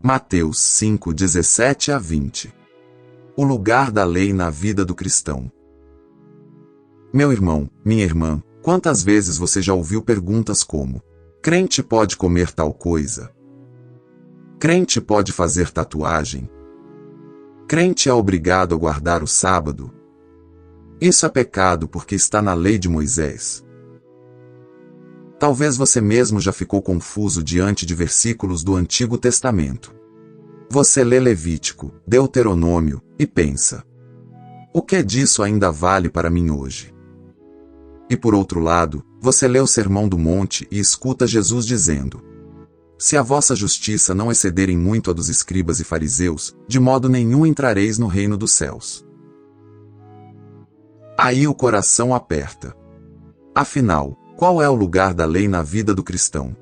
Mateus 5, 17 a 20. O lugar da lei na vida do cristão. Meu irmão, minha irmã, quantas vezes você já ouviu perguntas como: crente pode comer tal coisa? Crente pode fazer tatuagem? Crente é obrigado a guardar o sábado? Isso é pecado porque está na lei de Moisés. Talvez você mesmo já ficou confuso diante de versículos do Antigo Testamento. Você lê Levítico, Deuteronômio, e pensa: o que disso ainda vale para mim hoje? E por outro lado, você lê o Sermão do Monte e escuta Jesus dizendo: se a vossa justiça não excederem muito a dos escribas e fariseus, de modo nenhum entrareis no reino dos céus. Aí o coração aperta. Afinal, qual é o lugar da lei na vida do cristão?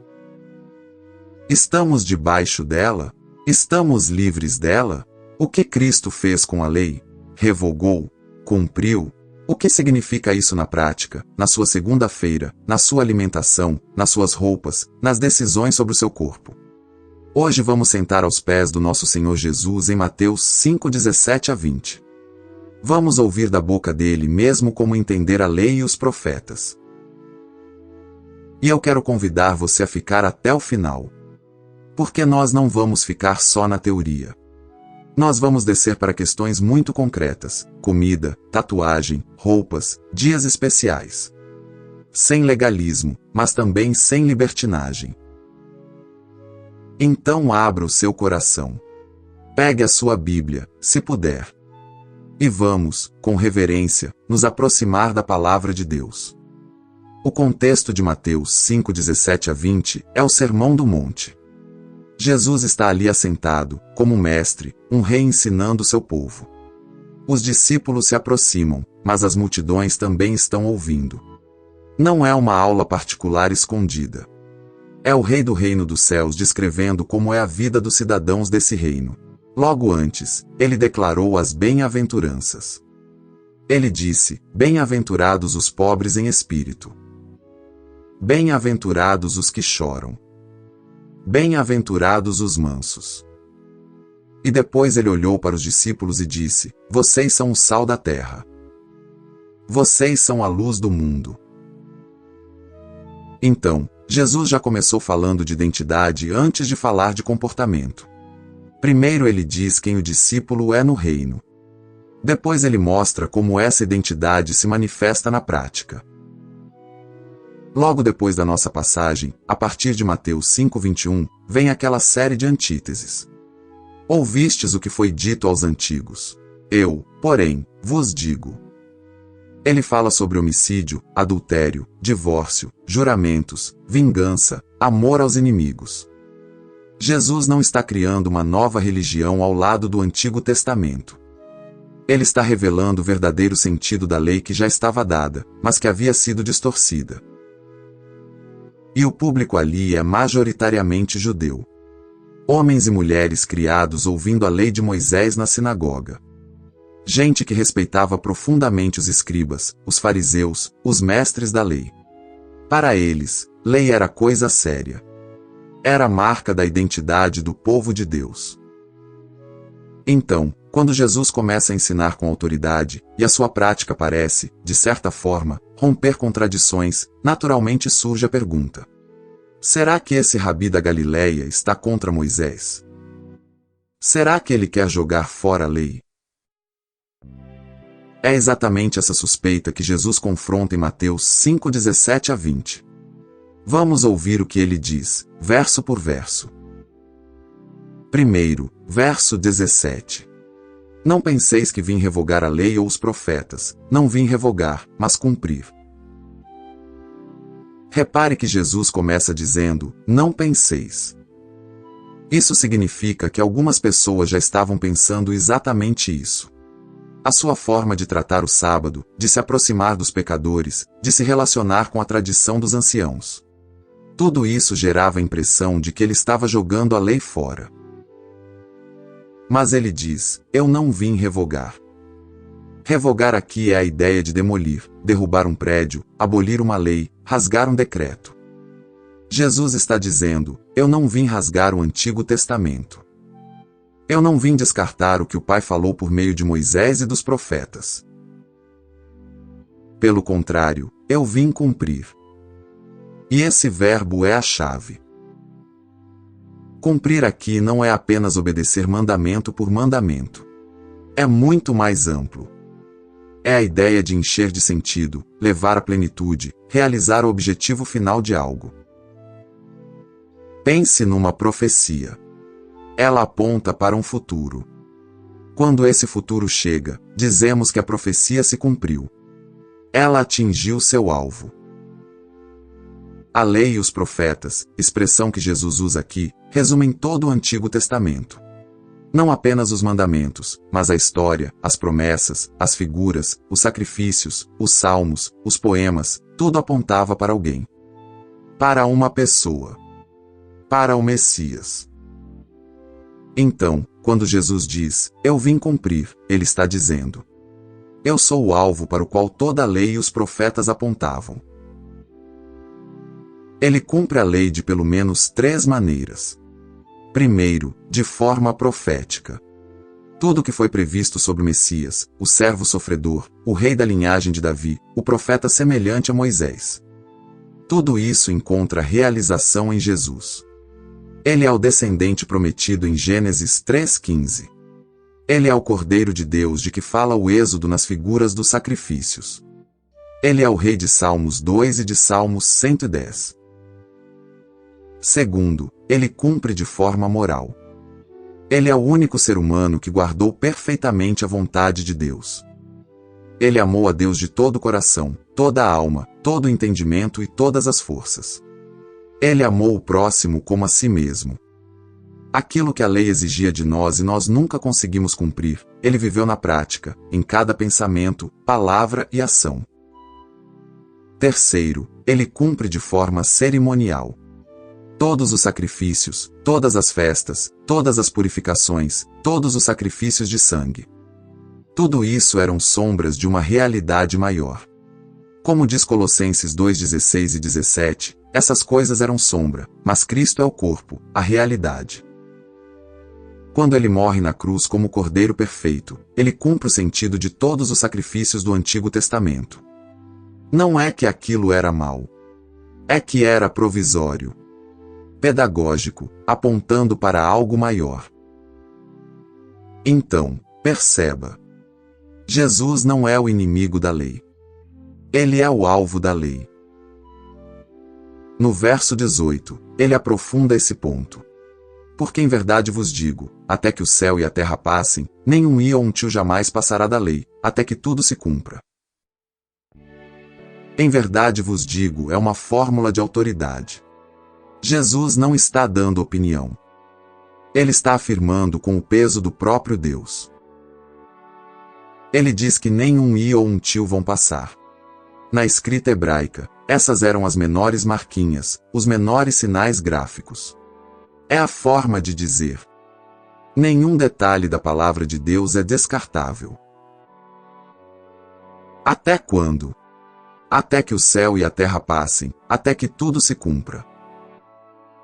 Estamos debaixo dela? Estamos livres dela? O que Cristo fez com a lei? Revogou? Cumpriu? O que significa isso na prática, na sua segunda-feira, na sua alimentação, nas suas roupas, nas decisões sobre o seu corpo? Hoje vamos sentar aos pés do nosso Senhor Jesus em Mateus 5, 17 a 20. Vamos ouvir da boca dele mesmo como entender a lei e os profetas. E eu quero convidar você a ficar até o final. Porque nós não vamos ficar só na teoria. Nós vamos descer para questões muito concretas: comida, tatuagem, roupas, dias especiais. Sem legalismo, mas também sem libertinagem. Então abra o seu coração. Pegue a sua Bíblia, se puder. E vamos, com reverência, nos aproximar da palavra de Deus. O contexto de Mateus 5, 17 a 20 é o Sermão do Monte. Jesus está ali assentado, como mestre, um rei ensinando seu povo. Os discípulos se aproximam, mas as multidões também estão ouvindo. Não é uma aula particular escondida. É o rei do reino dos céus descrevendo como é a vida dos cidadãos desse reino. Logo antes, ele declarou as bem-aventuranças. Ele disse: bem-aventurados os pobres em espírito. Bem-aventurados os que choram. Bem-aventurados os mansos. E depois ele olhou para os discípulos e disse: vocês são o sal da terra. Vocês são a luz do mundo. Então, Jesus já começou falando de identidade antes de falar de comportamento. Primeiro ele diz quem o discípulo é no reino. Depois ele mostra como essa identidade se manifesta na prática. Logo depois da nossa passagem, a partir de Mateus 5:21, vem aquela série de antíteses. Ouvistes o que foi dito aos antigos. Eu, porém, vos digo. Ele fala sobre homicídio, adultério, divórcio, juramentos, vingança, amor aos inimigos. Jesus não está criando uma nova religião ao lado do Antigo Testamento. Ele está revelando o verdadeiro sentido da lei que já estava dada, mas que havia sido distorcida. E o público ali é majoritariamente judeu. Homens e mulheres criados ouvindo a lei de Moisés na sinagoga. Gente que respeitava profundamente os escribas, os fariseus, os mestres da lei. Para eles, lei era coisa séria. Era a marca da identidade do povo de Deus. Então, quando Jesus começa a ensinar com autoridade, e a sua prática parece, de certa forma, romper contradições, naturalmente surge a pergunta: será que esse rabi da Galileia está contra Moisés? Será que ele quer jogar fora a lei? É exatamente essa suspeita que Jesus confronta em Mateus 5, 17 a 20. Vamos ouvir o que ele diz, verso por verso. Primeiro, verso 17. Não penseis que vim revogar a lei ou os profetas, não vim revogar, mas cumprir. Repare que Jesus começa dizendo: não penseis. Isso significa que algumas pessoas já estavam pensando exatamente isso. A sua forma de tratar o sábado, de se aproximar dos pecadores, de se relacionar com a tradição dos anciãos. Tudo isso gerava a impressão de que ele estava jogando a lei fora. Mas ele diz: eu não vim revogar. Revogar aqui é a ideia de demolir, derrubar um prédio, abolir uma lei, rasgar um decreto. Jesus está dizendo: eu não vim rasgar o Antigo Testamento. Eu não vim descartar o que o Pai falou por meio de Moisés e dos profetas. Pelo contrário, eu vim cumprir. E esse verbo é a chave. Cumprir aqui não é apenas obedecer mandamento por mandamento. É muito mais amplo. É a ideia de encher de sentido, levar à plenitude, realizar o objetivo final de algo. Pense numa profecia. Ela aponta para um futuro. Quando esse futuro chega, dizemos que a profecia se cumpriu. Ela atingiu seu alvo. A lei e os profetas, expressão que Jesus usa aqui, resumem todo o Antigo Testamento. Não apenas os mandamentos, mas a história, as promessas, as figuras, os sacrifícios, os salmos, os poemas, tudo apontava para alguém. Para uma pessoa. Para o Messias. Então, quando Jesus diz, eu vim cumprir, ele está dizendo, eu sou o alvo para o qual toda a lei e os profetas apontavam. Ele cumpre a lei de pelo menos 3 maneiras. Primeiro, de forma profética. Tudo o que foi previsto sobre o Messias, o servo sofredor, o rei da linhagem de Davi, o profeta semelhante a Moisés. Tudo isso encontra realização em Jesus. Ele é o descendente prometido em Gênesis 3:15. Ele é o Cordeiro de Deus de que fala o Êxodo nas figuras dos sacrifícios. Ele é o Rei de Salmos 2 e de Salmos 110. Segundo, ele cumpre de forma moral. Ele é o único ser humano que guardou perfeitamente a vontade de Deus. Ele amou a Deus de todo o coração, toda a alma, todo o entendimento e todas as forças. Ele amou o próximo como a si mesmo. Aquilo que a lei exigia de nós e nós nunca conseguimos cumprir, ele viveu na prática, em cada pensamento, palavra e ação. Terceiro, ele cumpre de forma cerimonial. Todos os sacrifícios, todas as festas, todas as purificações, todos os sacrifícios de sangue. Tudo isso eram sombras de uma realidade maior. Como diz Colossenses 2:16 e 17, essas coisas eram sombra, mas Cristo é o corpo, a realidade. Quando ele morre na cruz como Cordeiro perfeito, ele cumpre o sentido de todos os sacrifícios do Antigo Testamento. Não é que aquilo era mal. É que era provisório. Pedagógico, apontando para algo maior. Então, perceba. Jesus não é o inimigo da lei. Ele é o alvo da lei. No verso 18, ele aprofunda esse ponto. Porque em verdade vos digo, até que o céu e a terra passem, nenhum i ou um tio jamais passará da lei, até que tudo se cumpra. Em verdade vos digo é uma fórmula de autoridade. Jesus não está dando opinião. Ele está afirmando com o peso do próprio Deus. Ele diz que nenhum i ou um tio vão passar. Na escrita hebraica, essas eram as menores marquinhas, os menores sinais gráficos. É a forma de dizer. Nenhum detalhe da palavra de Deus é descartável. Até quando? Até que o céu e a terra passem, até que tudo se cumpra.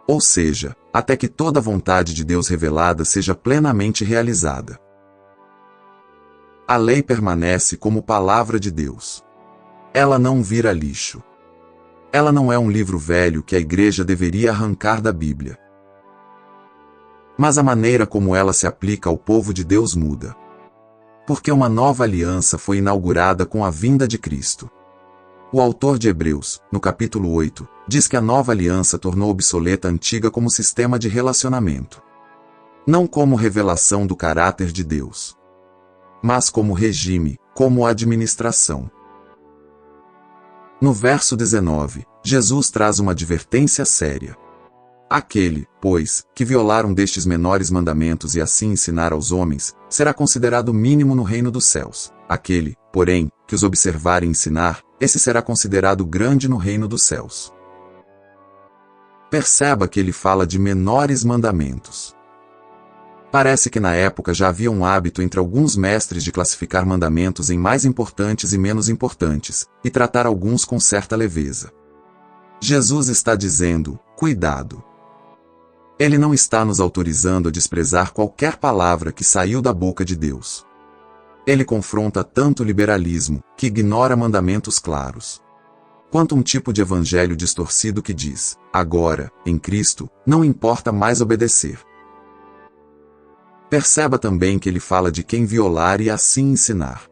Ou seja, até que toda a vontade de Deus revelada seja plenamente realizada. A lei permanece como palavra de Deus. Ela não vira lixo. Ela não é um livro velho que a igreja deveria arrancar da Bíblia. Mas a maneira como ela se aplica ao povo de Deus muda. Porque uma nova aliança foi inaugurada com a vinda de Cristo. O autor de Hebreus, no capítulo 8, diz que a nova aliança tornou obsoleta a antiga como sistema de relacionamento. Não como revelação do caráter de Deus. Mas como regime, como administração. No verso 19, Jesus traz uma advertência séria. Aquele, pois, que violar um destes menores mandamentos e assim ensinar aos homens, será considerado mínimo no reino dos céus. Aquele, porém, que os observar e ensinar, esse será considerado grande no reino dos céus. Perceba que ele fala de menores mandamentos. Parece que na época já havia um hábito entre alguns mestres de classificar mandamentos em mais importantes e menos importantes, e tratar alguns com certa leveza. Jesus está dizendo, cuidado. Ele não está nos autorizando a desprezar qualquer palavra que saiu da boca de Deus. Ele confronta tanto o liberalismo, que ignora mandamentos claros, quanto um tipo de evangelho distorcido que diz: agora, em Cristo, não importa mais obedecer. Perceba também que ele fala de quem violar e assim ensinar.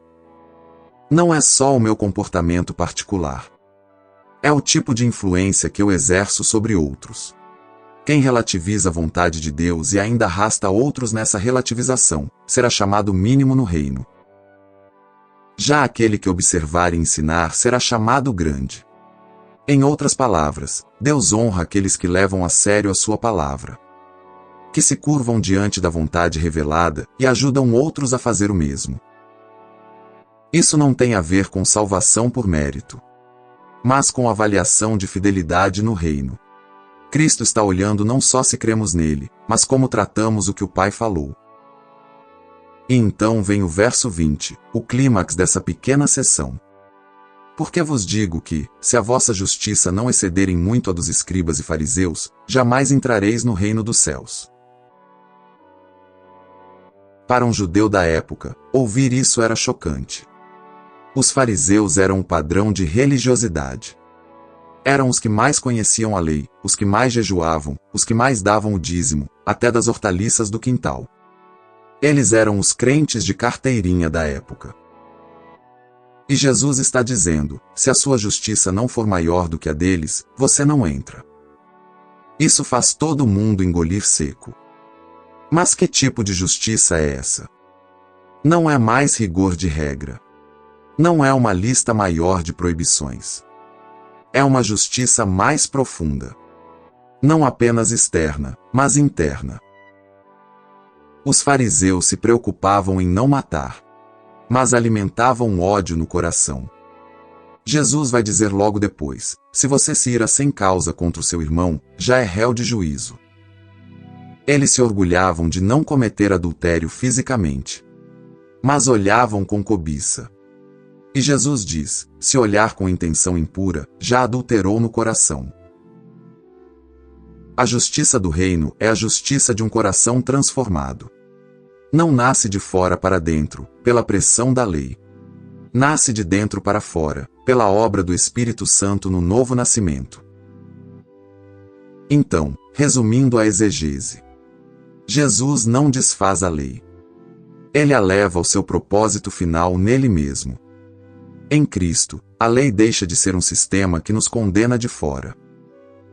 Não é só o meu comportamento particular. É o tipo de influência que eu exerço sobre outros. Quem relativiza a vontade de Deus e ainda arrasta outros nessa relativização, será chamado mínimo no reino. Já aquele que observar e ensinar será chamado grande. Em outras palavras, Deus honra aqueles que levam a sério a sua palavra, que se curvam diante da vontade revelada e ajudam outros a fazer o mesmo. Isso não tem a ver com salvação por mérito, mas com avaliação de fidelidade no reino. Cristo está olhando não só se cremos nele, mas como tratamos o que o Pai falou. E então vem o verso 20, o clímax dessa pequena sessão. Porque vos digo que, se a vossa justiça não excederem muito a dos escribas e fariseus, jamais entrareis no reino dos céus. Para um judeu da época, ouvir isso era chocante. Os fariseus eram o padrão de religiosidade. Eram os que mais conheciam a lei, os que mais jejuavam, os que mais davam o dízimo, até das hortaliças do quintal. Eles eram os crentes de carteirinha da época. E Jesus está dizendo: se a sua justiça não for maior do que a deles, você não entra. Isso faz todo mundo engolir seco. Mas que tipo de justiça é essa? Não é mais rigor de regra. Não é uma lista maior de proibições. É uma justiça mais profunda. Não apenas externa, mas interna. Os fariseus se preocupavam em não matar, mas alimentavam ódio no coração. Jesus vai dizer logo depois: se você se ira sem causa contra o seu irmão, já é réu de juízo. Eles se orgulhavam de não cometer adultério fisicamente, mas olhavam com cobiça. E Jesus diz: se olhar com intenção impura, já adulterou no coração. A justiça do reino é a justiça de um coração transformado. Não nasce de fora para dentro, pela pressão da lei. Nasce de dentro para fora, pela obra do Espírito Santo no novo nascimento. Então, resumindo a exegese, Jesus não desfaz a lei. Ele a leva ao seu propósito final nele mesmo. Em Cristo, a lei deixa de ser um sistema que nos condena de fora,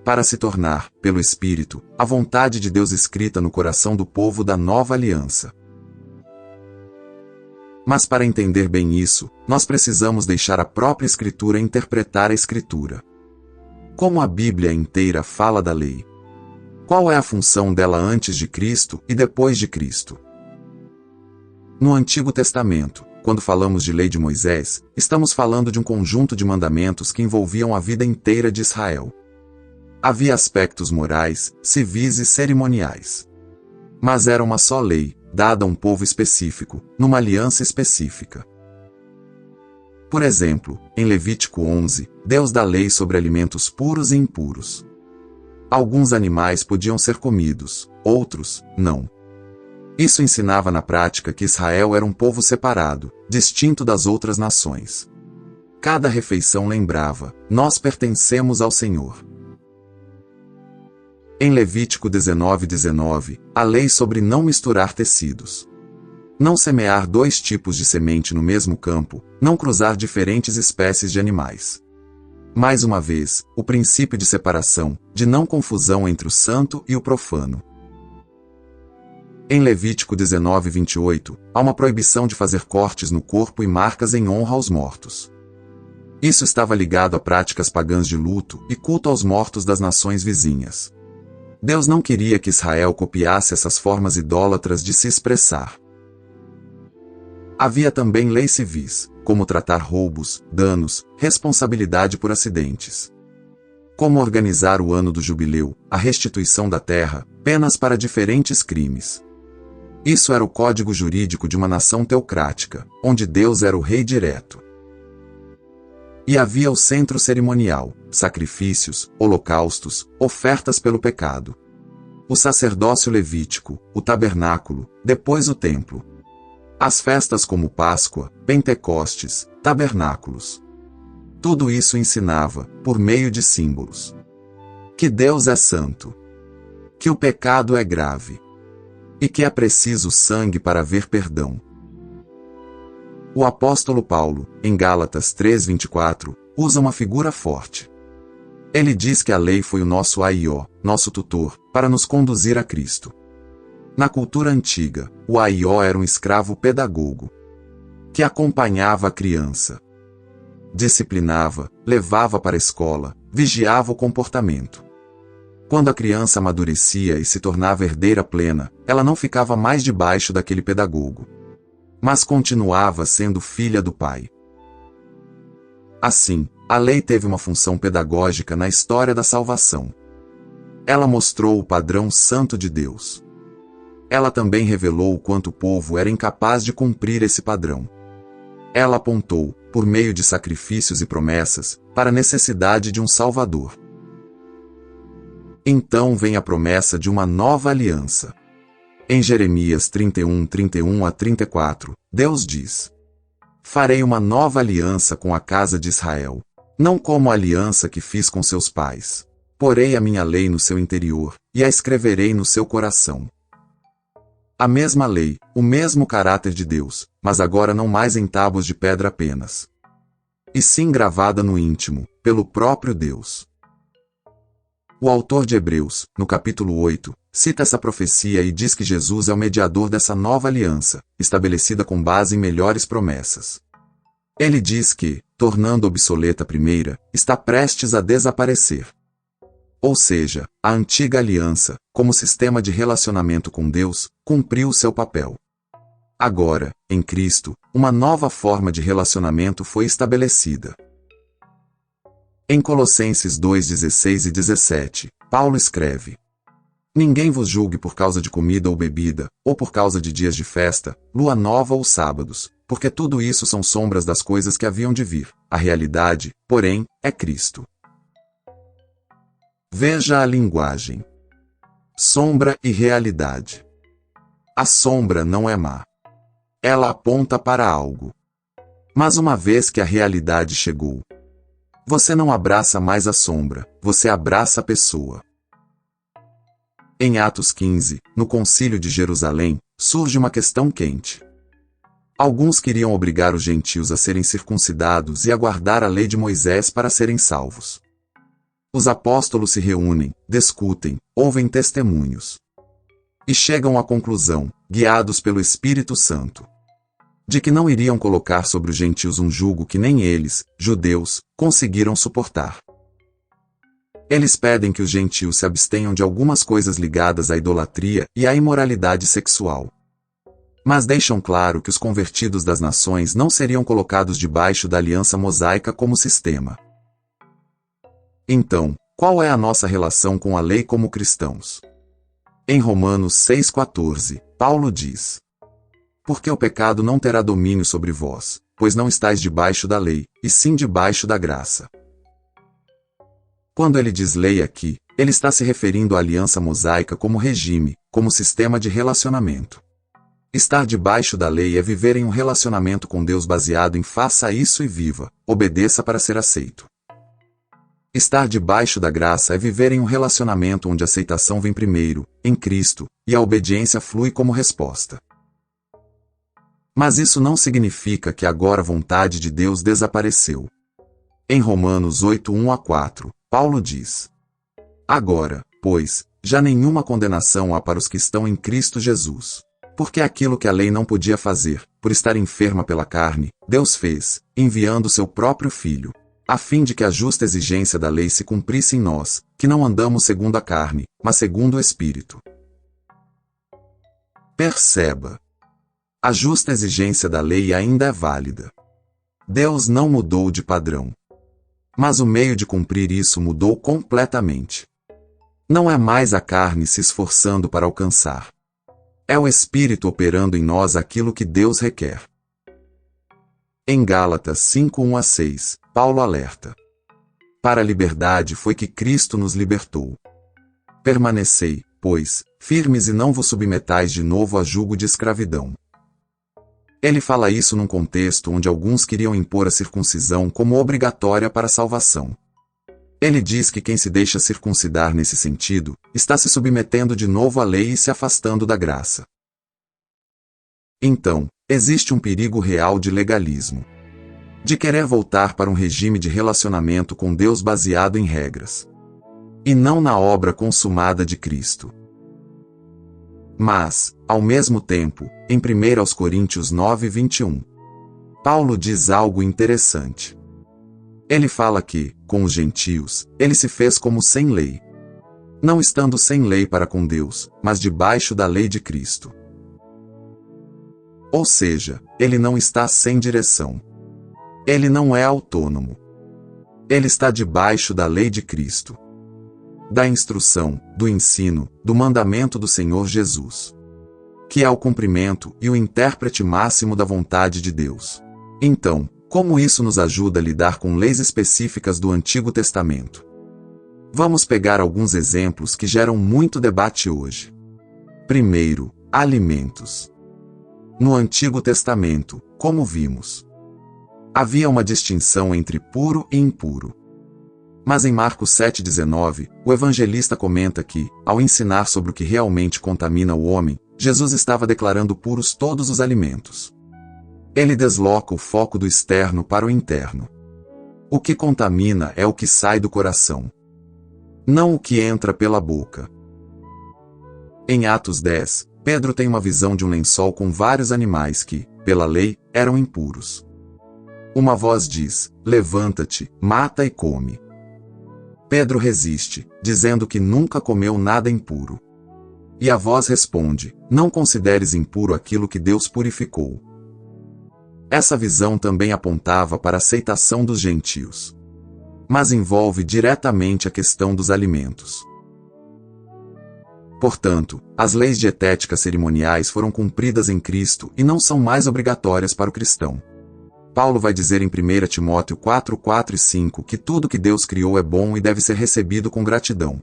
para se tornar, pelo Espírito, a vontade de Deus escrita no coração do povo da nova aliança. Mas para entender bem isso, nós precisamos deixar a própria Escritura interpretar a Escritura. Como a Bíblia inteira fala da lei? Qual é a função dela antes de Cristo e depois de Cristo? No Antigo Testamento, quando falamos de lei de Moisés, estamos falando de um conjunto de mandamentos que envolviam a vida inteira de Israel. Havia aspectos morais, civis e cerimoniais. Mas era uma só lei, dada a um povo específico, numa aliança específica. Por exemplo, em Levítico 11, Deus dá lei sobre alimentos puros e impuros. Alguns animais podiam ser comidos, outros, não. Isso ensinava na prática que Israel era um povo separado, distinto das outras nações. Cada refeição lembrava: nós pertencemos ao Senhor. Em Levítico 19:19, a lei sobre não misturar tecidos. Não semear dois tipos de semente no mesmo campo, não cruzar diferentes espécies de animais. Mais uma vez, o princípio de separação, de não confusão entre o santo e o profano. Em Levítico 19:28, há uma proibição de fazer cortes no corpo e marcas em honra aos mortos. Isso estava ligado a práticas pagãs de luto e culto aos mortos das nações vizinhas. Deus não queria que Israel copiasse essas formas idólatras de se expressar. Havia também leis civis, como tratar roubos, danos, responsabilidade por acidentes. Como organizar o ano do jubileu, a restituição da terra, penas para diferentes crimes. Isso era o código jurídico de uma nação teocrática, onde Deus era o rei direto. E havia o centro cerimonial, sacrifícios, holocaustos, ofertas pelo pecado. o sacerdócio levítico, o tabernáculo, depois o templo. As festas como Páscoa, Pentecostes, tabernáculos. Tudo isso ensinava, por meio de símbolos, que Deus é santo, que o pecado é grave e que é preciso sangue para haver perdão. O apóstolo Paulo, em Gálatas 3:24, usa uma figura forte. Ele diz que a lei foi o nosso aió, nosso tutor, para nos conduzir a Cristo. Na cultura antiga, o aió era um escravo pedagogo que acompanhava a criança, disciplinava, levava para a escola, vigiava o comportamento. Quando a criança amadurecia e se tornava herdeira plena, ela não ficava mais debaixo daquele pedagogo, mas continuava sendo filha do pai. Assim, a lei teve uma função pedagógica na história da salvação. Ela mostrou o padrão santo de Deus. Ela também revelou o quanto o povo era incapaz de cumprir esse padrão. Ela apontou, por meio de sacrifícios e promessas, para a necessidade de um Salvador. Então vem a promessa de uma nova aliança. Em Jeremias 31:31-34, Deus diz: Farei uma nova aliança com a casa de Israel, não como a aliança que fiz com seus pais. Porei a minha lei no seu interior, e a escreverei no seu coração. A mesma lei, o mesmo caráter de Deus, mas agora não mais em tábuas de pedra apenas, e sim gravada no íntimo, pelo próprio Deus. O autor de Hebreus, no capítulo 8, cita essa profecia e diz que Jesus é o mediador dessa nova aliança, estabelecida com base em melhores promessas. Ele diz que, tornando obsoleta a primeira, está prestes a desaparecer. Ou seja, a antiga aliança, como sistema de relacionamento com Deus, cumpriu seu papel. Agora, em Cristo, uma nova forma de relacionamento foi estabelecida. Em Colossenses 2:16 e 17, Paulo escreve: Ninguém vos julgue por causa de comida ou bebida, ou por causa de dias de festa, lua nova ou sábados, porque tudo isso são sombras das coisas que haviam de vir. A realidade, porém, é Cristo. Veja a linguagem. Sombra e realidade. A sombra não é má. Ela aponta para algo. Mas uma vez que a realidade chegou, você não abraça mais a sombra, você abraça a pessoa. Em Atos 15, no Concílio de Jerusalém, surge uma questão quente. Alguns queriam obrigar os gentios a serem circuncidados e a guardar a lei de Moisés para serem salvos. Os apóstolos se reúnem, discutem, ouvem testemunhos e chegam à conclusão, guiados pelo Espírito Santo, de que não iriam colocar sobre os gentios um jugo que nem eles, judeus, conseguiram suportar. Eles pedem que os gentios se abstenham de algumas coisas ligadas à idolatria e à imoralidade sexual. Mas deixam claro que os convertidos das nações não seriam colocados debaixo da aliança mosaica como sistema. Então, qual é a nossa relação com a lei como cristãos? Em Romanos 6,14, Paulo diz: Porque o pecado não terá domínio sobre vós, pois não estáis debaixo da lei, e sim debaixo da graça. Quando ele diz lei aqui, ele está se referindo à aliança mosaica como regime, como sistema de relacionamento. Estar debaixo da lei é viver em um relacionamento com Deus baseado em faça isso e viva, obedeça para ser aceito. Estar debaixo da graça é viver em um relacionamento onde a aceitação vem primeiro, em Cristo, e a obediência flui como resposta. Mas isso não significa que agora a vontade de Deus desapareceu. Em Romanos 8:1-4, Paulo diz: Agora, pois, já nenhuma condenação há para os que estão em Cristo Jesus. Porque aquilo que a lei não podia fazer, por estar enferma pela carne, Deus fez, enviando seu próprio Filho, a fim de que a justa exigência da lei se cumprisse em nós, que não andamos segundo a carne, mas segundo o Espírito. Perceba. A justa exigência da lei ainda é válida. Deus não mudou de padrão. Mas o meio de cumprir isso mudou completamente. Não é mais a carne se esforçando para alcançar. É o Espírito operando em nós aquilo que Deus requer. Em Gálatas 5:1-6, Paulo alerta: Para a liberdade foi que Cristo nos libertou. Permanecei, pois, firmes e não vos submetais de novo a jugo de escravidão. Ele fala isso num contexto onde alguns queriam impor a circuncisão como obrigatória para a salvação. Ele diz que quem se deixa circuncidar nesse sentido, está se submetendo de novo à lei e se afastando da graça. Então, existe um perigo real de legalismo. De querer voltar para um regime de relacionamento com Deus baseado em regras. E não na obra consumada de Cristo. Mas, ao mesmo tempo, em 1 Coríntios 9:21, Paulo diz algo interessante. Ele fala que, com os gentios, ele se fez como sem lei. Não estando sem lei para com Deus, mas debaixo da lei de Cristo. Ou seja, ele não está sem direção. Ele não é autônomo. Ele está debaixo da lei de Cristo. Da instrução, do ensino, do mandamento do Senhor Jesus. Que é o cumprimento e o intérprete máximo da vontade de Deus. Então, como isso nos ajuda a lidar com leis específicas do Antigo Testamento? Vamos pegar alguns exemplos que geram muito debate hoje. Primeiro, alimentos. No Antigo Testamento, como vimos, havia uma distinção entre puro e impuro. Mas em Marcos 7,19, o evangelista comenta que, ao ensinar sobre o que realmente contamina o homem, Jesus estava declarando puros todos os alimentos. Ele desloca o foco do externo para o interno. O que contamina é o que sai do coração, não o que entra pela boca. Em Atos 10, Pedro tem uma visão de um lençol com vários animais que, pela lei, eram impuros. Uma voz diz: levanta-te, mata e come. Pedro resiste, dizendo que nunca comeu nada impuro. E a voz responde: não consideres impuro aquilo que Deus purificou. Essa visão também apontava para a aceitação dos gentios. Mas envolve diretamente a questão dos alimentos. Portanto, as leis dietéticas cerimoniais foram cumpridas em Cristo e não são mais obrigatórias para o cristão. Paulo vai dizer em 1 Timóteo 4:4 e 5 que tudo que Deus criou é bom e deve ser recebido com gratidão,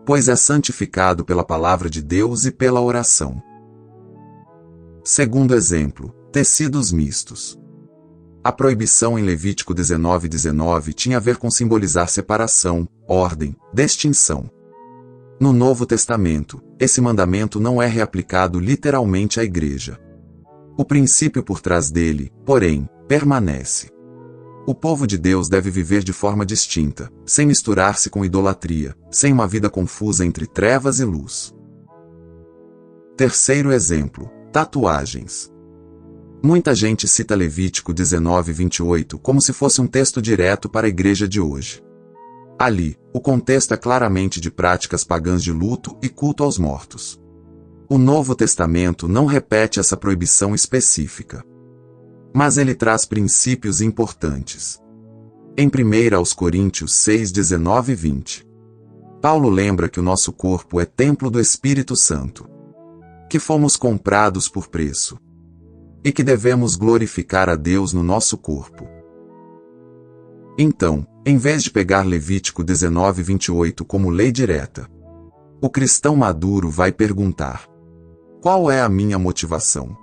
pois é santificado pela palavra de Deus e pela oração. Segundo exemplo, tecidos mistos. A proibição em Levítico 19:19 tinha a ver com simbolizar separação, ordem, distinção. No Novo Testamento, esse mandamento não é reaplicado literalmente à igreja. O princípio por trás dele, porém, permanece. O povo de Deus deve viver de forma distinta, sem misturar-se com idolatria, sem uma vida confusa entre trevas e luz. Terceiro exemplo, tatuagens. Muita gente cita Levítico 19:28 como se fosse um texto direto para a igreja de hoje. Ali, o contexto é claramente de práticas pagãs de luto e culto aos mortos. O Novo Testamento não repete essa proibição específica. Mas ele traz princípios importantes. Em 1 Coríntios 6:19 e 20. Paulo lembra que o nosso corpo é templo do Espírito Santo. Que fomos comprados por preço. E que devemos glorificar a Deus no nosso corpo. Então, em vez de pegar Levítico 19:28 como lei direta, o cristão maduro vai perguntar: qual é a minha motivação?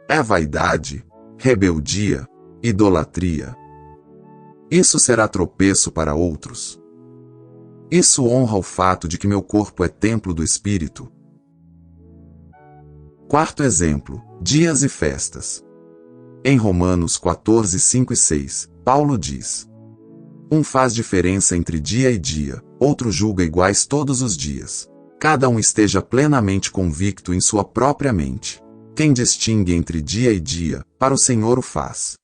É vaidade? Rebeldia? Idolatria? Isso será tropeço para outros? Isso honra o fato de que meu corpo é templo do Espírito? Quarto exemplo, dias e festas. Em Romanos 14:5 e 6, Paulo diz: um faz diferença entre dia e dia, outro julga iguais todos os dias. Cada um esteja plenamente convicto em sua própria mente. Quem distingue entre dia e dia, para o Senhor o faz.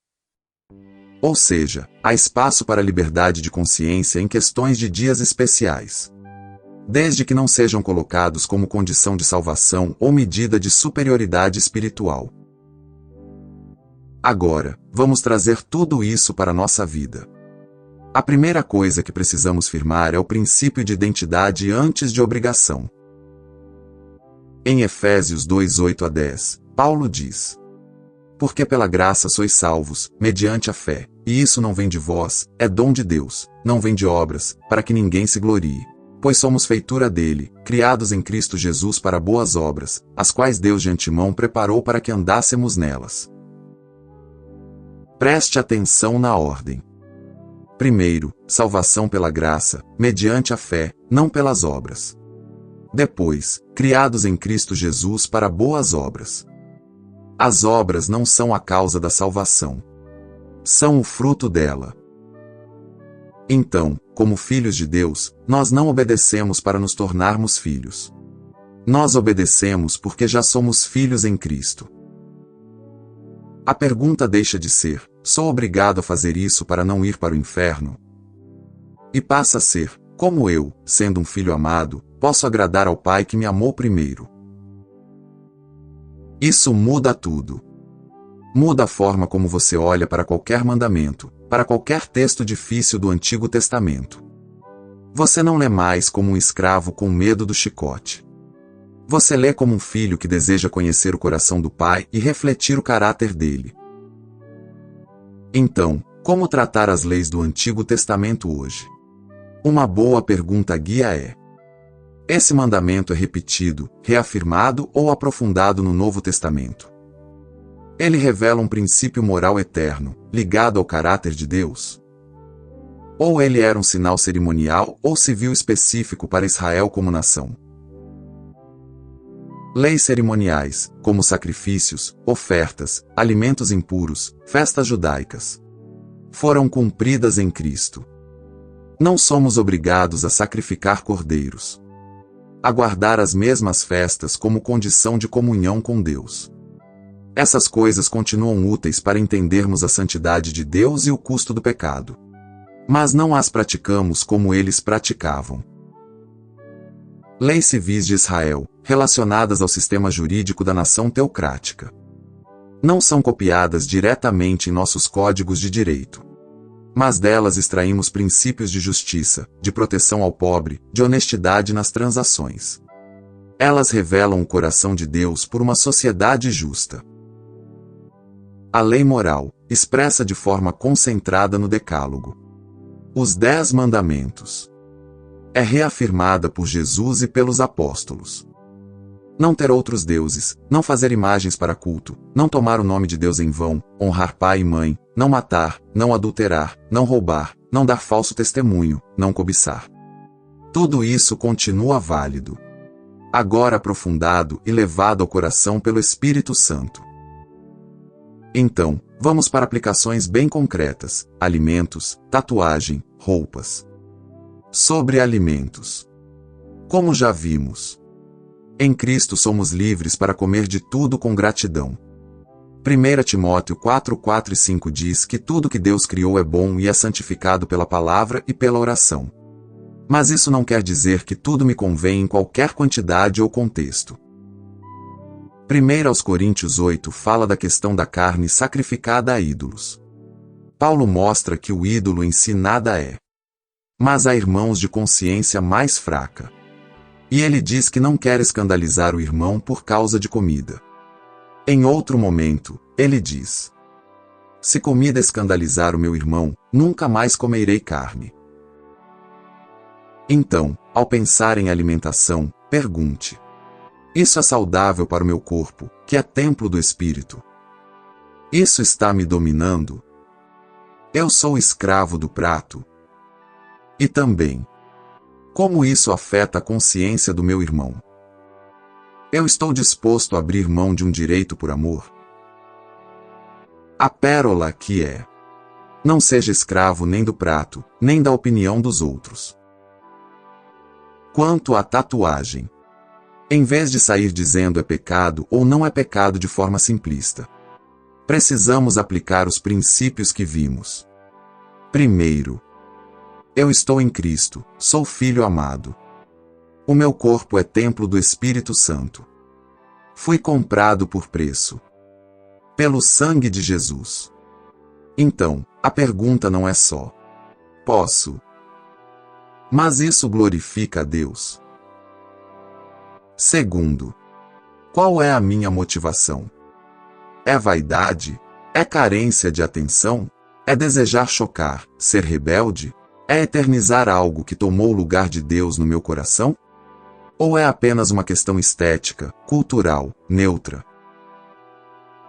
Ou seja, há espaço para liberdade de consciência em questões de dias especiais. Desde que não sejam colocados como condição de salvação ou medida de superioridade espiritual. Agora, vamos trazer tudo isso para a nossa vida. A primeira coisa que precisamos firmar é o princípio de identidade antes de obrigação. Em Efésios 2:8 a 10, Paulo diz: porque pela graça sois salvos, mediante a fé, e isso não vem de vós, é dom de Deus, não vem de obras, para que ninguém se glorie. Pois somos feitura dele, criados em Cristo Jesus para boas obras, as quais Deus de antemão preparou para que andássemos nelas. Preste atenção na ordem. Primeiro, salvação pela graça, mediante a fé, não pelas obras. Depois, criados em Cristo Jesus para boas obras. As obras não são a causa da salvação. São o fruto dela. Então, como filhos de Deus, nós não obedecemos para nos tornarmos filhos. Nós obedecemos porque já somos filhos em Cristo. A pergunta deixa de ser: sou obrigado a fazer isso para não ir para o inferno? E passa a ser: como eu, sendo um filho amado, posso agradar ao Pai que me amou primeiro? Isso muda tudo. Muda a forma como você olha para qualquer mandamento, para qualquer texto difícil do Antigo Testamento. Você não lê mais como um escravo com medo do chicote. Você lê como um filho que deseja conhecer o coração do Pai e refletir o caráter dele. Então, como tratar as leis do Antigo Testamento hoje? Uma boa pergunta guia é: esse mandamento é repetido, reafirmado ou aprofundado no Novo Testamento? Ele revela um princípio moral eterno, ligado ao caráter de Deus? Ou ele era um sinal cerimonial ou civil específico para Israel como nação? Leis cerimoniais, como sacrifícios, ofertas, alimentos impuros, festas judaicas, foram cumpridas em Cristo. Não somos obrigados a sacrificar cordeiros, a guardar as mesmas festas como condição de comunhão com Deus. Essas coisas continuam úteis para entendermos a santidade de Deus e o custo do pecado. Mas não as praticamos como eles praticavam. Leis civis de Israel, relacionadas ao sistema jurídico da nação teocrática, não são copiadas diretamente em nossos códigos de direito. Mas delas extraímos princípios de justiça, de proteção ao pobre, de honestidade nas transações. Elas revelam o coração de Deus por uma sociedade justa. A lei moral, expressa de forma concentrada no Decálogo, os 10 mandamentos, é reafirmada por Jesus e pelos apóstolos. Não ter outros deuses, não fazer imagens para culto, não tomar o nome de Deus em vão, honrar pai e mãe, não matar, não adulterar, não roubar, não dar falso testemunho, não cobiçar. Tudo isso continua válido, agora aprofundado e levado ao coração pelo Espírito Santo. Então, vamos para aplicações bem concretas: alimentos, tatuagem, roupas. Sobre alimentos. Como já vimos, em Cristo somos livres para comer de tudo com gratidão. 1 Timóteo 4, 4 e 5 diz que tudo que Deus criou é bom e é santificado pela palavra e pela oração. Mas isso não quer dizer que tudo me convém em qualquer quantidade ou contexto. 1 Coríntios 8 fala da questão da carne sacrificada a ídolos. Paulo mostra que o ídolo em si nada é. Mas há irmãos de consciência mais fraca. E ele diz que não quer escandalizar o irmão por causa de comida. Em outro momento, ele diz: se comida escandalizar o meu irmão, nunca mais comerei carne. Então, ao pensar em alimentação, pergunte: isso é saudável para o meu corpo, que é templo do Espírito? Isso está me dominando? Eu sou escravo do prato? E também, como isso afeta a consciência do meu irmão? Eu estou disposto a abrir mão de um direito por amor? A pérola aqui é: não seja escravo nem do prato, nem da opinião dos outros. Quanto à tatuagem, em vez de sair dizendo é pecado ou não é pecado de forma simplista, precisamos aplicar os princípios que vimos. Primeiro, eu estou em Cristo, sou filho amado. O meu corpo é templo do Espírito Santo. Fui comprado por preço, pelo sangue de Jesus. Então, a pergunta não é só: posso? Mas isso glorifica a Deus? Segundo, qual é a minha motivação? É vaidade? É carência de atenção? É desejar chocar, ser rebelde? É eternizar algo que tomou o lugar de Deus no meu coração? Ou é apenas uma questão estética, cultural, neutra?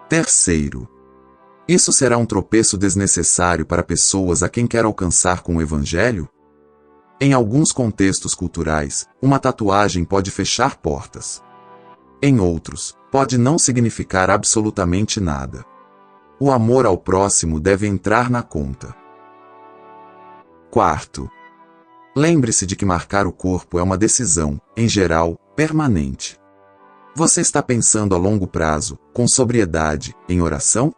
Terceiro, isso será um tropeço desnecessário para pessoas a quem quer alcançar com o Evangelho? Em alguns contextos culturais, uma tatuagem pode fechar portas. Em outros, pode não significar absolutamente nada. O amor ao próximo deve entrar na conta. Quarto, lembre-se de que marcar o corpo é uma decisão, em geral, permanente. Você está pensando a longo prazo, com sobriedade, em oração?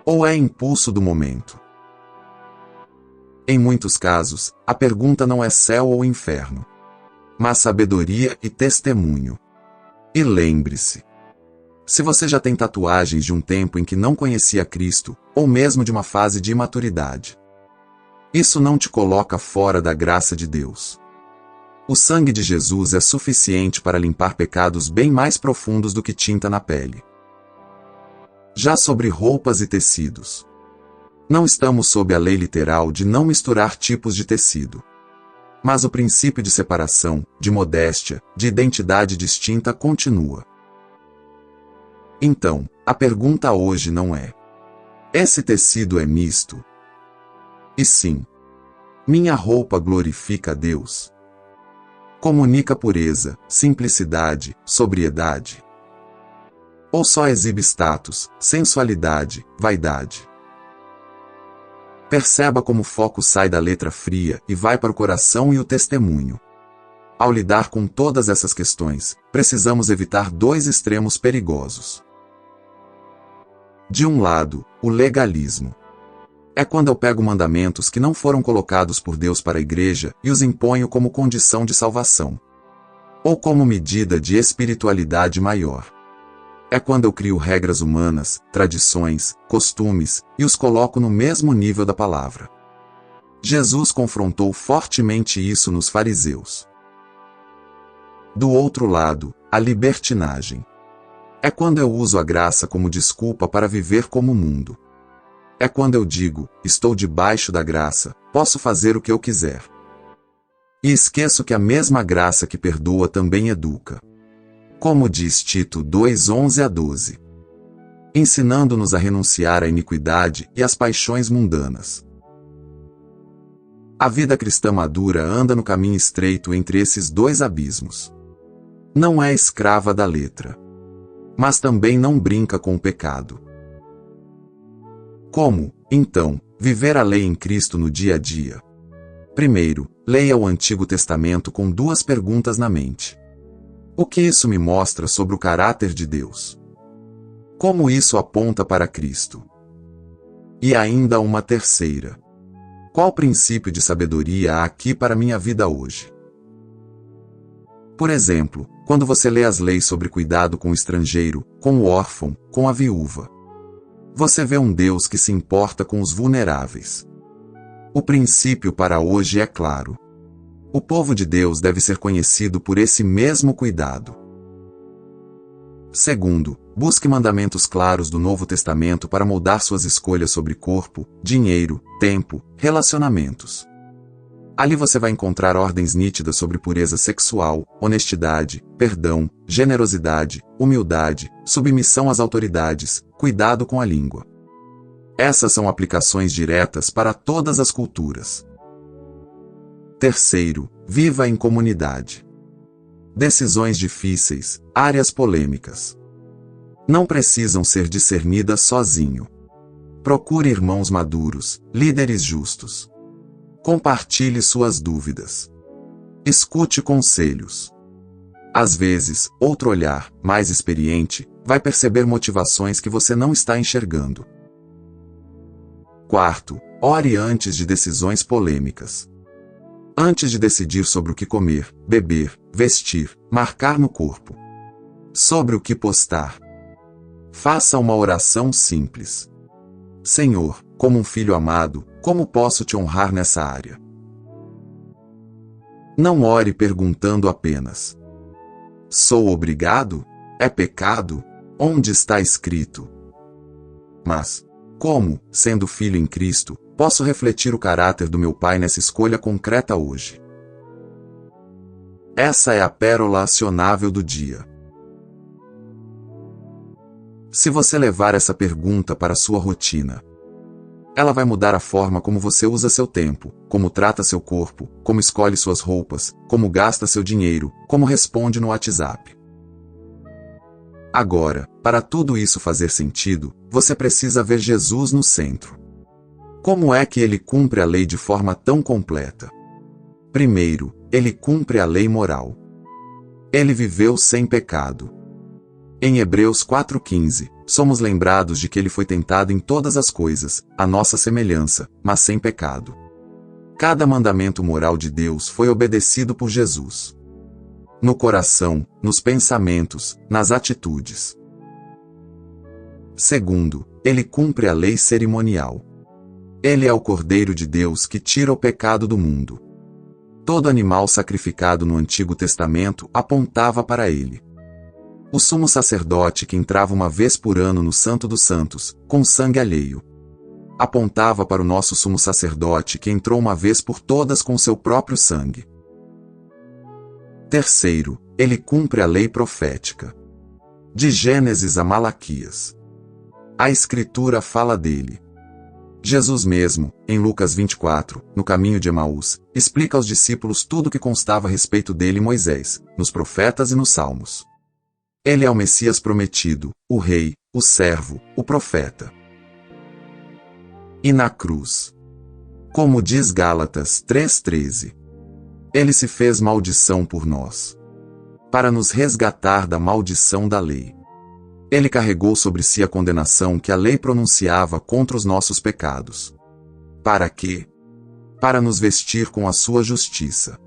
Ou é impulso do momento? Em muitos casos, a pergunta não é céu ou inferno, mas sabedoria e testemunho. E lembre-se, se você já tem tatuagens de um tempo em que não conhecia Cristo, ou mesmo de uma fase de imaturidade, isso não te coloca fora da graça de Deus. O sangue de Jesus é suficiente para limpar pecados bem mais profundos do que tinta na pele. Já sobre roupas e tecidos, não estamos sob a lei literal de não misturar tipos de tecido. Mas o princípio de separação, de modéstia, de identidade distinta continua. Então, a pergunta hoje não é: esse tecido é misto? E sim, minha roupa glorifica a Deus? Comunica pureza, simplicidade, sobriedade? Ou só exibe status, sensualidade, vaidade? Perceba como o foco sai da letra fria e vai para o coração e o testemunho. Ao lidar com todas essas questões, precisamos evitar dois extremos perigosos. De um lado, o legalismo. É quando eu pego mandamentos que não foram colocados por Deus para a igreja e os imponho como condição de salvação, ou como medida de espiritualidade maior. É quando eu crio regras humanas, tradições, costumes, e os coloco no mesmo nível da palavra. Jesus confrontou fortemente isso nos fariseus. Do outro lado, a libertinagem. É quando eu uso a graça como desculpa para viver como o mundo. É quando eu digo, estou debaixo da graça, posso fazer o que eu quiser. E esqueço que a mesma graça que perdoa também educa. Como diz Tito 2:11-12. Ensinando-nos a renunciar à iniquidade e às paixões mundanas. A vida cristã madura anda no caminho estreito entre esses dois abismos. Não é escrava da letra, mas também não brinca com o pecado. Como, então, viver a lei em Cristo no dia a dia? Primeiro, leia o Antigo Testamento com duas perguntas na mente. O que isso me mostra sobre o caráter de Deus? Como isso aponta para Cristo? E ainda uma terceira. Qual princípio de sabedoria há aqui para minha vida hoje? Por exemplo, quando você lê as leis sobre cuidado com o estrangeiro, com o órfão, com a viúva, você vê um Deus que se importa com os vulneráveis. O princípio para hoje é claro. O povo de Deus deve ser conhecido por esse mesmo cuidado. Segundo, busque mandamentos claros do Novo Testamento para moldar suas escolhas sobre corpo, dinheiro, tempo, relacionamentos. Ali você vai encontrar ordens nítidas sobre pureza sexual, honestidade, perdão, generosidade, humildade, submissão às autoridades, cuidado com a língua. Essas são aplicações diretas para todas as culturas. Terceiro, viva em comunidade. Decisões difíceis, áreas polêmicas, não precisam ser discernidas sozinho. Procure irmãos maduros, líderes justos. Compartilhe suas dúvidas. Escute conselhos. Às vezes, outro olhar, mais experiente, vai perceber motivações que você não está enxergando. Quarto, ore antes de decisões polêmicas. Antes de decidir sobre o que comer, beber, vestir, marcar no corpo, sobre o que postar, faça uma oração simples. Senhor, como um filho amado, como posso te honrar nessa área? Não ore perguntando apenas: sou obrigado? É pecado? Onde está escrito? Mas, como, sendo filho em Cristo, Posso refletir o caráter do meu pai nessa escolha concreta hoje. Essa é a pérola acionável do dia. Se você levar essa pergunta para a sua rotina, ela vai mudar a forma como você usa seu tempo, como trata seu corpo, como escolhe suas roupas, como gasta seu dinheiro, como responde no WhatsApp. Agora, para tudo isso fazer sentido, você precisa ver Jesus no centro. Como é que ele cumpre a lei de forma tão completa? Primeiro, ele cumpre a lei moral. Ele viveu sem pecado. Em Hebreus 4,15, somos lembrados de que ele foi tentado em todas as coisas, à nossa semelhança, mas sem pecado. Cada mandamento moral de Deus foi obedecido por Jesus. No coração, nos pensamentos, nas atitudes. Segundo, ele cumpre a lei cerimonial. Ele é o Cordeiro de Deus que tira o pecado do mundo. Todo animal sacrificado no Antigo Testamento apontava para ele. O sumo sacerdote que entrava uma vez por ano no Santo dos Santos, com sangue alheio, apontava para o nosso sumo sacerdote que entrou uma vez por todas com seu próprio sangue. Terceiro, ele cumpre a lei profética. De Gênesis a Malaquias. A Escritura fala dele. Jesus mesmo, em Lucas 24, no caminho de Emaús, explica aos discípulos tudo o que constava a respeito dele em Moisés, nos profetas e nos salmos. Ele é o Messias prometido, o rei, o servo, o profeta. E na cruz, como diz Gálatas 3,13, ele se fez maldição por nós, para nos resgatar da maldição da lei. Ele carregou sobre si a condenação que a lei pronunciava contra os nossos pecados. Para quê? Para nos vestir com a sua justiça.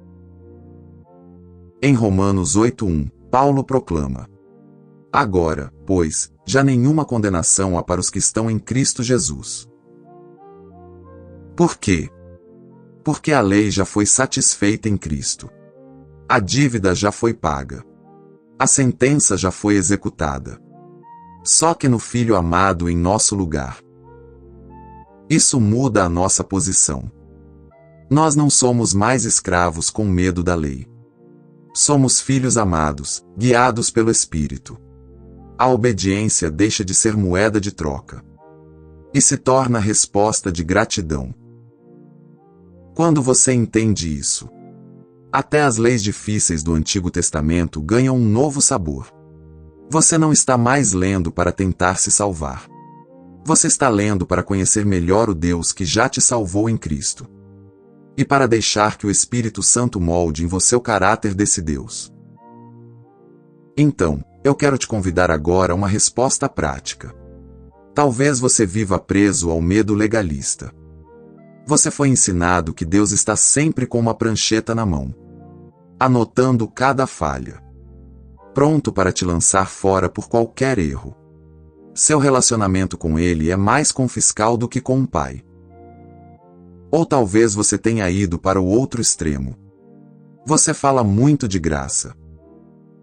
Em Romanos 8,1, Paulo proclama: Agora, pois, já nenhuma condenação há para os que estão em Cristo Jesus. Por quê? Porque a lei já foi satisfeita em Cristo. A dívida já foi paga. A sentença já foi executada. Só que no Filho amado em nosso lugar. Isso muda a nossa posição. Nós não somos mais escravos com medo da lei. Somos filhos amados, guiados pelo Espírito. A obediência deixa de ser moeda de troca e se torna resposta de gratidão. Quando você entende isso, até as leis difíceis do Antigo Testamento ganham um novo sabor. Você não está mais lendo para tentar se salvar. Você está lendo para conhecer melhor o Deus que já te salvou em Cristo. E para deixar que o Espírito Santo molde em você o caráter desse Deus. Então, eu quero te convidar agora a uma resposta prática. Talvez você viva preso ao medo legalista. Você foi ensinado que Deus está sempre com uma prancheta na mão, anotando cada falha, pronto para te lançar fora por qualquer erro. Seu relacionamento com Ele é mais com fiscal do que com um pai. Ou talvez você tenha ido para o outro extremo. Você fala muito de graça,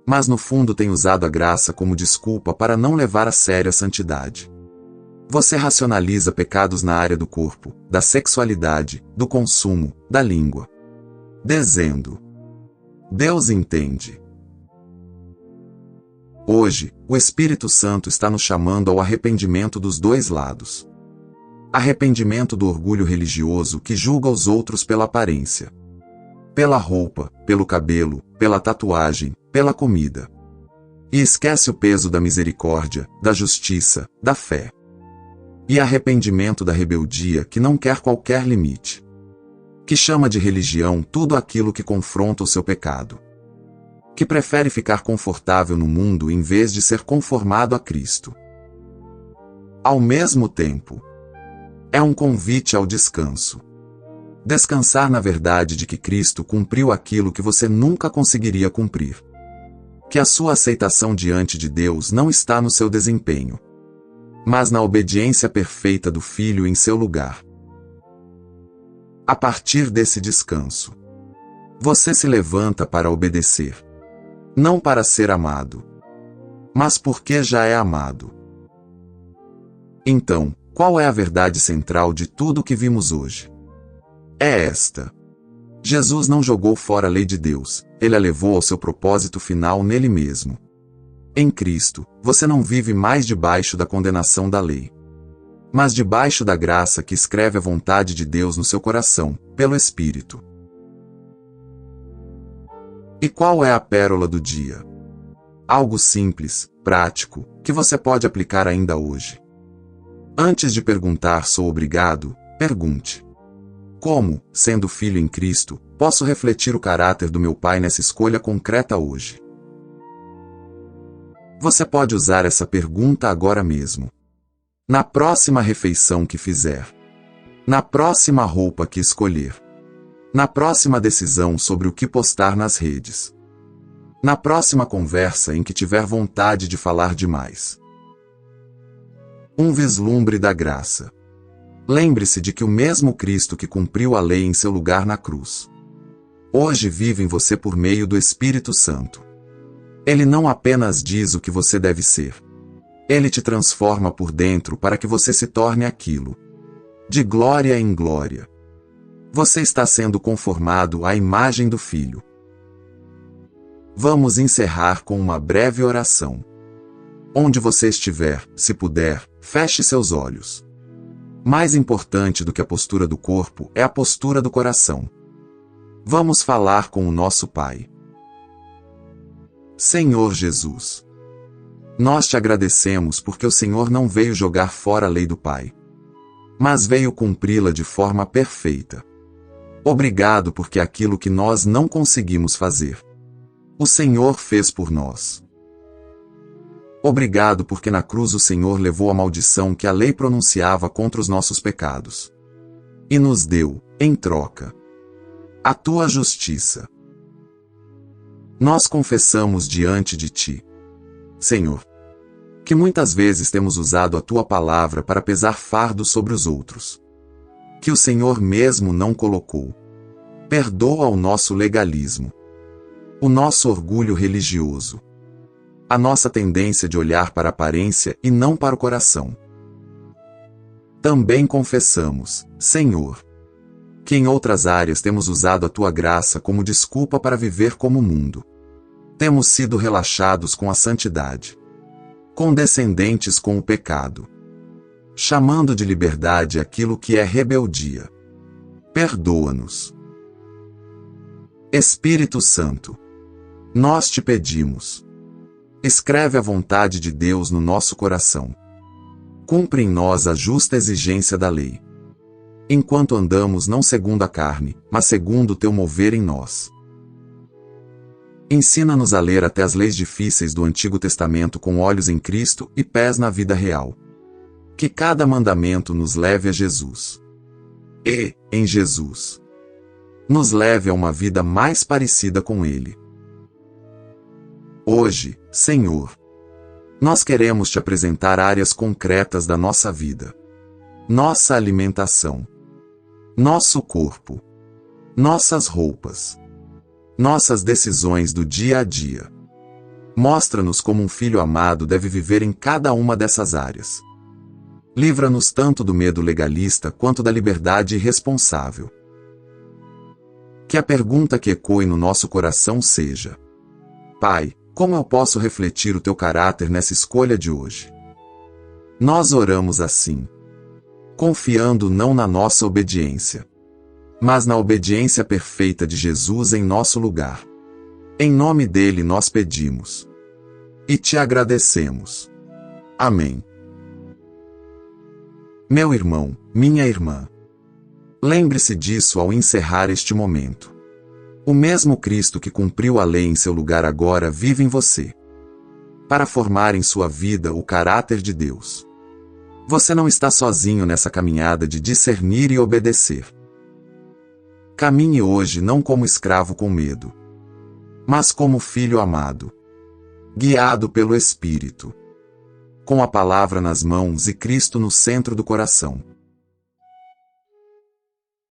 mas no fundo tem usado a graça como desculpa para não levar a sério a santidade. Você racionaliza pecados na área do corpo, da sexualidade, do consumo, da língua, dizendo: Deus entende. Hoje, o Espírito Santo está nos chamando ao arrependimento dos dois lados. Arrependimento do orgulho religioso que julga os outros pela aparência, pela roupa, pelo cabelo, pela tatuagem, pela comida. E esquece o peso da misericórdia, da justiça, da fé. E arrependimento da rebeldia que não quer qualquer limite. Que chama de religião tudo aquilo que confronta o seu pecado. Que prefere ficar confortável no mundo em vez de ser conformado a Cristo. Ao mesmo tempo, é um convite ao descanso. Descansar na verdade de que Cristo cumpriu aquilo que você nunca conseguiria cumprir. Que a sua aceitação diante de Deus não está no seu desempenho, mas na obediência perfeita do Filho em seu lugar. A partir desse descanso, você se levanta para obedecer. Não para ser amado, mas porque já é amado. Então, Qual é a verdade central de tudo o que vimos hoje? É esta. Jesus não jogou fora a lei de Deus, ele a levou ao seu propósito final nele mesmo. Em Cristo, você não vive mais debaixo da condenação da lei, mas debaixo da graça que escreve a vontade de Deus no seu coração, pelo Espírito. E qual é a pérola do dia? Algo simples, prático, que você pode aplicar ainda hoje. Antes de perguntar "sou obrigado", pergunte: como, sendo filho em Cristo, posso refletir o caráter do meu Pai nessa escolha concreta hoje? Você pode usar essa pergunta agora mesmo. Na próxima refeição que fizer. Na próxima roupa que escolher. Na próxima decisão sobre o que postar nas redes. Na próxima conversa em que tiver vontade de falar demais. Um vislumbre da graça. Lembre-se de que o mesmo Cristo que cumpriu a lei em seu lugar na cruz, hoje vive em você por meio do Espírito Santo. Ele não apenas diz o que você deve ser. Ele te transforma por dentro para que você se torne aquilo. De glória em glória. Você está sendo conformado à imagem do Filho. Vamos encerrar com uma breve oração. Onde você estiver, se puder, feche seus olhos. Mais importante do que a postura do corpo é a postura do coração. Vamos falar com o nosso Pai. Senhor Jesus, nós te agradecemos porque o Senhor não veio jogar fora a lei do Pai, mas veio cumpri-la de forma perfeita. Obrigado porque aquilo que nós não conseguimos fazer, o Senhor fez por nós. Obrigado porque na cruz o Senhor levou a maldição que a lei pronunciava contra os nossos pecados. E nos deu, em troca, a tua justiça. Nós confessamos diante de ti, Senhor, que muitas vezes temos usado a tua palavra para pesar fardo sobre os outros, que o Senhor mesmo não colocou. Perdoa o nosso legalismo, o nosso orgulho religioso, a nossa tendência de olhar para a aparência e não para o coração. Também confessamos, Senhor, que em outras áreas temos usado a tua graça como desculpa para viver como o mundo. Temos sido relaxados com a santidade, condescendentes com o pecado, chamando de liberdade aquilo que é rebeldia. Perdoa-nos. Espírito Santo, nós te pedimos. Escreve a vontade de Deus no nosso coração. Cumpre em nós a justa exigência da lei. Enquanto andamos não segundo a carne, mas segundo o teu mover em nós. Ensina-nos a ler até as leis difíceis do Antigo Testamento com olhos em Cristo e pés na vida real. Que cada mandamento nos leve a Jesus. E, em Jesus, nos leve a uma vida mais parecida com Ele. Hoje, Senhor, nós queremos te apresentar áreas concretas da nossa vida. Nossa alimentação. Nosso corpo. Nossas roupas. Nossas decisões do dia a dia. Mostra-nos como um filho amado deve viver em cada uma dessas áreas. Livra-nos tanto do medo legalista quanto da liberdade irresponsável. Que a pergunta que ecoe no nosso coração seja: Pai, como eu posso refletir o teu caráter nessa escolha de hoje? Nós oramos assim, confiando não na nossa obediência, mas na obediência perfeita de Jesus em nosso lugar. Em nome dele nós pedimos. E te agradecemos. Amém. Meu irmão, minha irmã, lembre-se disso ao encerrar este momento. O mesmo Cristo que cumpriu a lei em seu lugar agora vive em você, para formar em sua vida o caráter de Deus. Você não está sozinho nessa caminhada de discernir e obedecer. Caminhe hoje não como escravo com medo, mas como filho amado, guiado pelo Espírito, com a palavra nas mãos e Cristo no centro do coração.